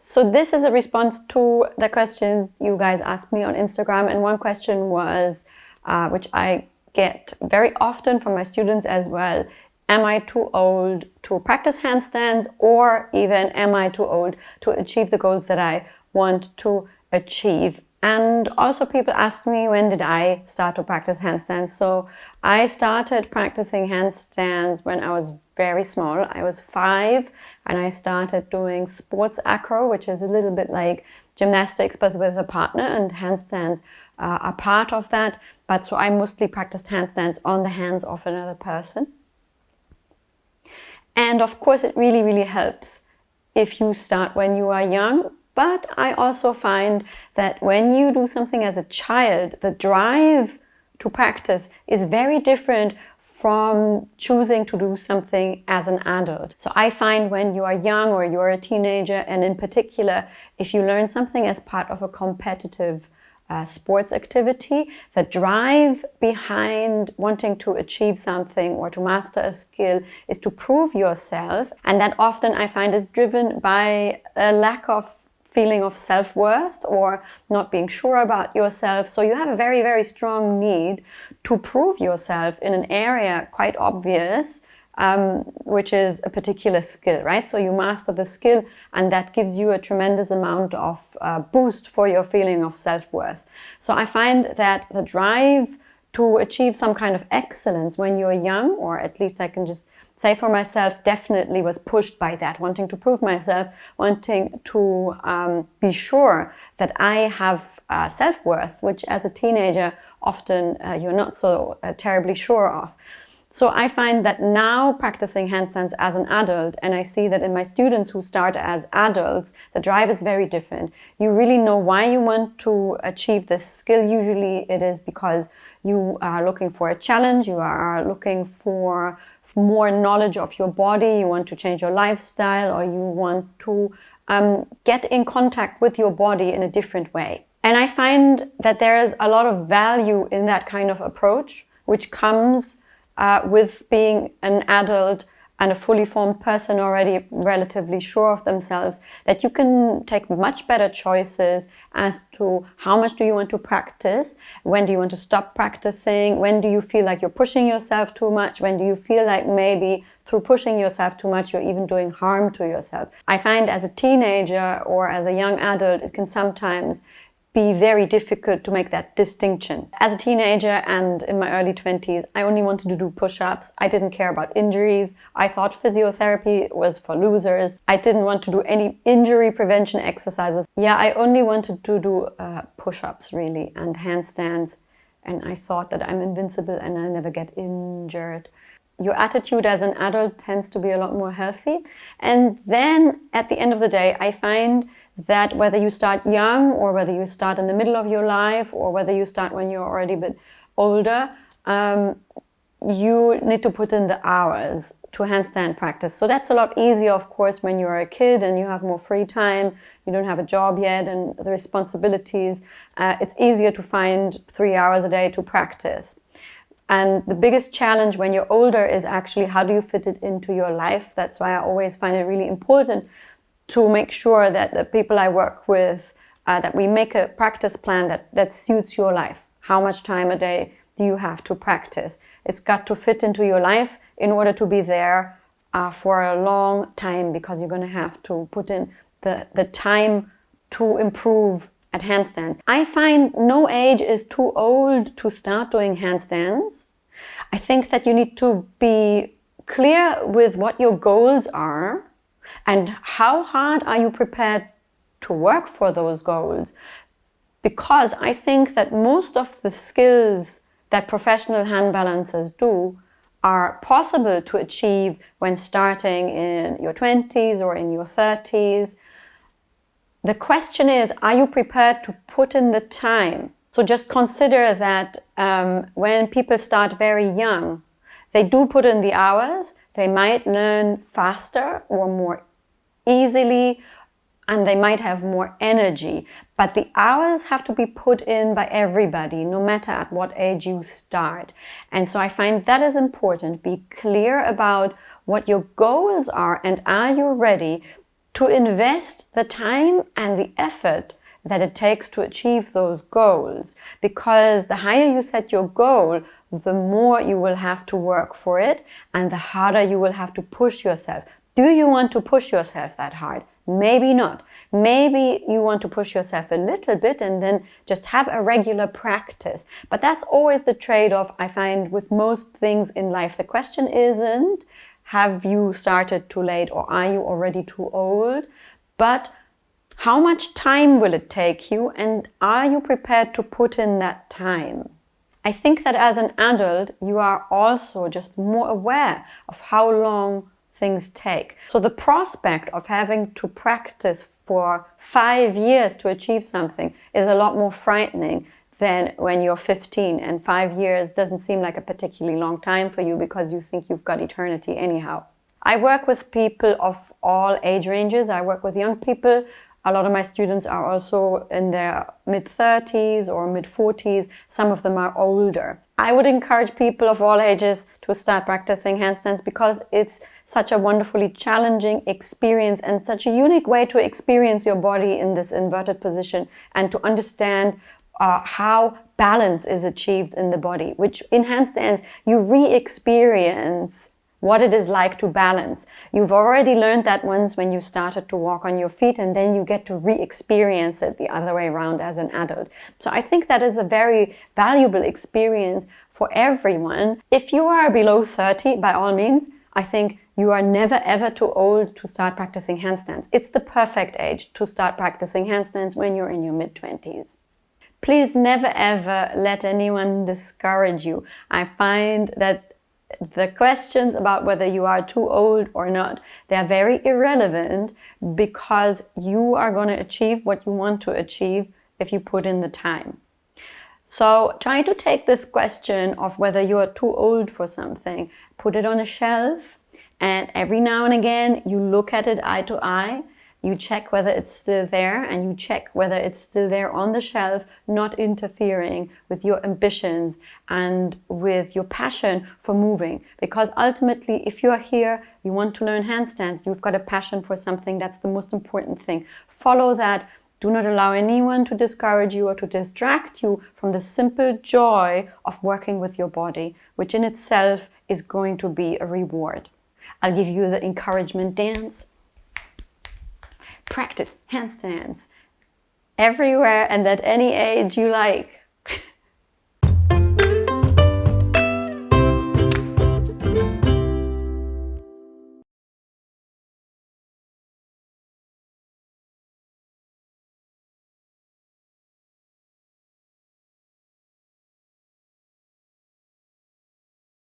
So this is a response to the questions you guys asked me on Instagram. And one question was, which I get very often from my students as well, am I too old to practice handstands, or even am I too old to achieve the goals that I want to achieve? And also people asked me, when did I start to practice handstands? So I started practicing handstands when I was very small. I was 5 and I started doing sports acro, which is a little bit like gymnastics but with a partner, and handstands are part of that. But so I mostly practiced handstands on the hands of another person. And of course it really, really helps if you start when you are young. But I also find that when you do something as a child, the drive to practice is very different from choosing to do something as an adult. So I find when you are young or you're a teenager, and in particular, if you learn something as part of a competitive sports activity, the drive behind wanting to achieve something or to master a skill is to prove yourself. And that often I find is driven by a lack of feeling of self-worth or not being sure about yourself. So you have a very, very strong need to prove yourself in an area quite obvious, which is a particular skill, right? So you master the skill and that gives you a tremendous amount of boost for your feeling of self-worth. So I find that the drive to achieve some kind of excellence when you're young, or at least I can just say for myself, definitely was pushed by that, wanting to prove myself, wanting to be sure that I have self-worth, which as a teenager often you're not so terribly sure of. So I find that now practicing handstands as an adult, and I see that in my students who start as adults, the drive is very different. You really know why you want to achieve this skill. Usually it is because you are looking for a challenge, you are looking for more knowledge of your body, you want to change your lifestyle, or you want to get in contact with your body in a different way. And I find that there is a lot of value in that kind of approach, which comes with being an adult and a fully formed person already relatively sure of themselves, that you can take much better choices as to how much do you want to practice, when do you want to stop practicing, when do you feel like you're pushing yourself too much, when do you feel like maybe through pushing yourself too much you're even doing harm to yourself. I find as a teenager or as a young adult it can sometimes be very difficult to make that distinction. As a teenager and in my early 20s, I only wanted to do push-ups. I didn't care about injuries. I thought physiotherapy was for losers. I didn't want to do any injury prevention exercises. Yeah, I only wanted to do push-ups really and handstands. And I thought that I'm invincible and I'll never get injured. Your attitude as an adult tends to be a lot more healthy. And then at the end of the day, I find that whether you start young or whether you start in the middle of your life or whether you start when you're already a bit older, you need to put in the hours to handstand practice. So that's a lot easier, of course, when you're a kid and you have more free time, you don't have a job yet and the responsibilities. It's easier to find 3 hours a day to practice. And the biggest challenge when you're older is actually how do you fit it into your life. That's why I always find it really important to make sure that the people I work with, that we make a practice plan that suits your life. How much time a day do you have to practice? It's got to fit into your life in order to be there for a long time, because you're going to have to put in the time to improve at handstands. I find no age is too old to start doing handstands. I think that you need to be clear with what your goals are and how hard are you prepared to work for those goals. Because I think that most of the skills that professional hand balancers do are possible to achieve when starting in your 20s or in your 30s. The question is, are you prepared to put in the time? So just consider that when people start very young, they do put in the hours, they might learn faster or more easily, and they might have more energy. But the hours have to be put in by everybody, no matter at what age you start. And so I find that is important. Be clear about what your goals are and are you ready to invest the time and the effort that it takes to achieve those goals. Because the higher you set your goal, the more you will have to work for it and the harder you will have to push yourself. Do you want to push yourself that hard? Maybe not. Maybe you want to push yourself a little bit and then just have a regular practice. But that's always the trade-off I find with most things in life. The question isn't, have you started too late or are you already too old? But how much time will it take you and are you prepared to put in that time? I think that as an adult, you are also just more aware of how long things take. So the prospect of having to practice for 5 years to achieve something is a lot more frightening than when you're 15 and 5 years doesn't seem like a particularly long time for you because you think you've got eternity anyhow. I work with people of all age ranges. I work with young people. A lot of my students are also in their mid-30s or mid-40s. Some of them are older. I would encourage people of all ages to start practicing handstands because it's such a wonderfully challenging experience and such a unique way to experience your body in this inverted position and to understand how balance is achieved in the body, which in handstands you re-experience what it is like to balance. You've already learned that once when you started to walk on your feet, and then you get to re-experience it the other way around as an adult. So I think that is a very valuable experience for everyone. If you are below 30, by all means, I think you are never ever too old to start practicing handstands. It's the perfect age to start practicing handstands when you're in your mid-20s. Please never ever let anyone discourage you. I find that the questions about whether you are too old or not, they're very irrelevant because you are going to achieve what you want to achieve if you put in the time. So try to take this question of whether you are too old for something, put it on a shelf, and every now and again you look at it eye to eye. You check whether it's still there and you check whether it's still there on the shelf, not interfering with your ambitions and with your passion for moving. Because ultimately, if you're here, you want to learn handstands, you've got a passion for something, that's the most important thing. Follow that. Do not allow anyone to discourage you or to distract you from the simple joy of working with your body, which in itself is going to be a reward. I'll give you the encouragement dance. Practice handstands everywhere and at any age you like.